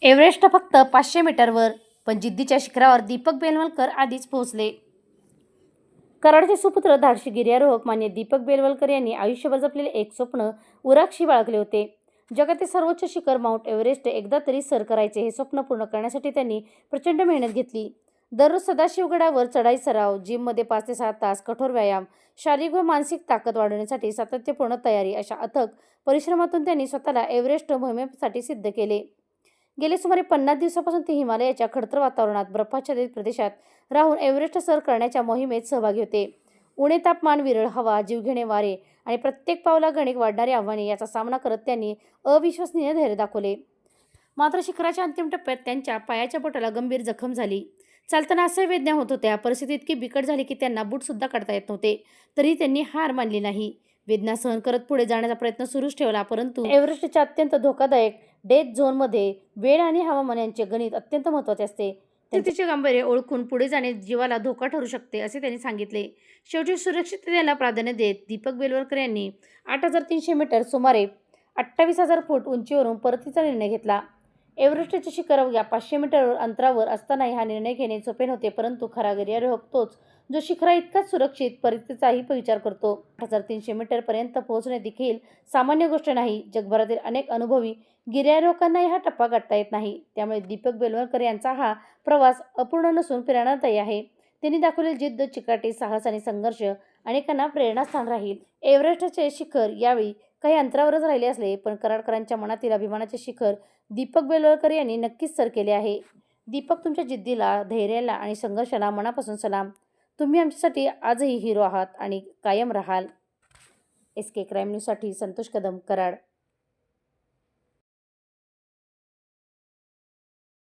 Everest फक्त 500 मीटरवर, पण जिद्दीच्या शिखरावर दीपक बेलवलकर आधीच पोहोचले. कराडचे सुपुत्र धाडशी गिर्यारोहक मान्य दीपक बेलवलकर यांनी आयुष्यभर जपलेले एक स्वप्न उराक्षी बाळगले होते. जगातील सर्वोच्च शिखर माउंट एव्हरेस्ट एकदा तरी सर करायचे हे स्वप्न पूर्ण करण्यासाठी त्यांनी प्रचंड मेहनत घेतली. दररोज सदाशिवगडावर चढाई सराव, जिममध्ये 5 ते 6 तास कठोर व्यायाम, शारीरिक व मानसिक ताकद वाढवण्यासाठी सातत्यपूर्ण तयारी अशा अथक परिश्रमातून त्यांनी स्वतःला एव्हरेस्ट मोहिमेसाठी सिद्ध केले. गेले सुमारे 50 दिवसांपासून ते हिमालयाच्या खडतर वातावरणात बर्फाच्छादित प्रदेशात राहून एव्हरेस्ट सर करण्याच्या मोहिमेत सहभागी होते. उणे तापमान, विरळ हवा, जीवघेणे वारे आणि प्रत्येक पावलागणिक वाढणारी आव्हाने याचा सामना करत त्यांनी अविश्वसनीय धैर्य दाखवले. मात्र शिखराच्या अंतिम टप्प्यात त्यांच्या पायाच्या बोटाला गंभीर जखम झाली. चालताना असे वेदना होत होत्या. परिस्थिती इतकी बिकट झाली की त्यांना बूटसुद्धा काढता येत नव्हते. तरीही त्यांनी हार मानली नाही. वेदना सहन करत पुढे जाण्याचा प्रयत्न सुरूच ठेवला. परंतु एव्हरेस्टच्या अत्यंत धोकादायक डेथ झोनमध्ये वेळ आणि हवामान यांचे गणित अत्यंत महत्त्वाचे असते. स्थितीचे गांभीर्य ओळखून पुढे जाणे जीवाला धोका ठरू शकते असे त्यांनी सांगितले. शेवटी सुरक्षिततेला प्राधान्य देत दीपक बेलवलकर यांनी 8,300 मीटर सुमारे 28,000 फूट उंचीवरून परतीचा निर्णय घेतला. एव्हरेस्टचे शिखर अवघ्या 500 मीटर अंतरावर असतानाही हा निर्णय घेणे सोपे नव्हते. परंतु खरा गिर्यारोहक तोच जो शिखराइतकाच सुरक्षित परतीचाही विचार करतो. 8,300 मीटरपर्यंत पोहोचणे देखील सामान्य गोष्ट नाही. जगभरातील अनेक अनुभवी गिर्यारोहकांनाही हा टप्पा गाठता येत नाही. त्यामुळे दीपक बेलवलकर यांचा हा प्रवास अपूर्ण नसून प्रेरणादायी आहे. त्यांनी दाखवलेली जिद्द, चिकाटी, साहस आणि संघर्ष अनेकांना प्रेरणास्थान राहील. एव्हरेस्टचे शिखर यावेळी काही अंतरावरच राहिले असले, पण कराडकरांच्या मनातील अभिमानाचे शिखर दीपक बेलवलकर यांनी नक्कीच सर केले आहे. दीपक, तुमच्या जिद्दीला, धैर्याला आणि संघर्षाला मनापासून सलाम. तुम्ही आमच्यासाठी आजही हिरो आहात आणि कायम राहाल. SK क्राईम न्यूजसाठी संतोष कदम, कराड.